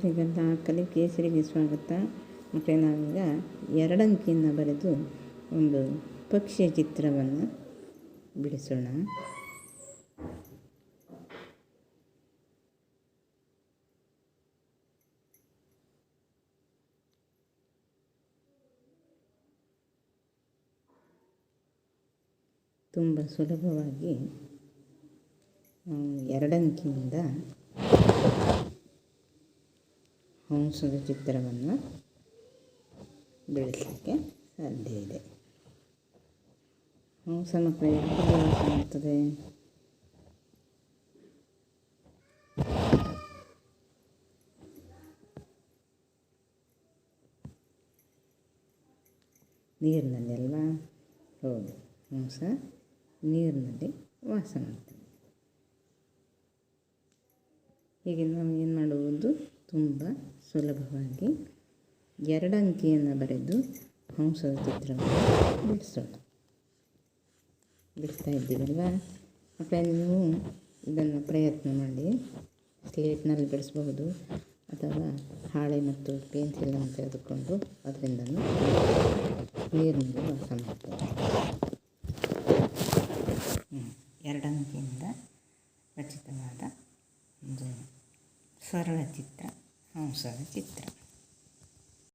ಮಕ್ಕಳಿಗೆಲ್ಲ ಕಲಿ ಕೇಸರಿಗೆ ಸ್ವಾಗತ. ಮಕ್ಕಳೇ, ನಾವೀಗ 2 ಅಂಕಿಯನ್ನು ಬರೆದು ಒಂದು ಪಕ್ಷಿಯ ಚಿತ್ರವನ್ನು ಬಿಡಿಸೋಣ. ತುಂಬ ಸುಲಭವಾಗಿ 2 ಅಂಕಿಯಿಂದ ಹಂಸದ ಚಿತ್ರವನ್ನು ಬಿಡಿಸಲಿಕ್ಕೆ ಸಾಧ್ಯ ಇದೆ. ಹಂಸ ಮಕ್ಕಳು ಯಾವಾಗ ವಾಸ ಮಾಡ್ತದೆ? ನೀರಿನಲ್ಲಿ ಅಲ್ವಾ? ಹೌದು, ಹಂಸ ನೀರಿನಲ್ಲಿ ವಾಸ ಮಾಡ್ತದೆ. ಹೀಗೆ ನಾವು ಏನು ಮಾಡುವುದು? ತುಂಬ ಸುಲಭವಾಗಿ 2 ಅಂಕಿಯನ್ನು ಬರೆದು ಹಂಸದ ಚಿತ್ರವನ್ನು ಬಿಡಿಸ್ತಾ ಇದ್ದೀವಲ್ವಾ ಮಕ್ಕಳೇ? ನೀವು ಇದನ್ನು ಪ್ರಯತ್ನ ಮಾಡಿ. ಸ್ಲೇಟ್ನಲ್ಲಿ ಬಿಡಿಸಬಹುದು ಅಥವಾ ಹಾಳೆ ಮತ್ತು ಪೆನ್ಸಿಲನ್ನು ತೆಗೆದುಕೊಂಡು ಅದರಿಂದ ನೀರಿನಲ್ಲಿ ವಾಸ ಮಾಡ್ತಾರೆ. 2 ಅಂಕಿಯಿಂದ ರಚಿತವಾದ ಒಂದು ಸರಳ ಚಿತ್ರ, ಹಂಸದ ಚಿತ್ರ.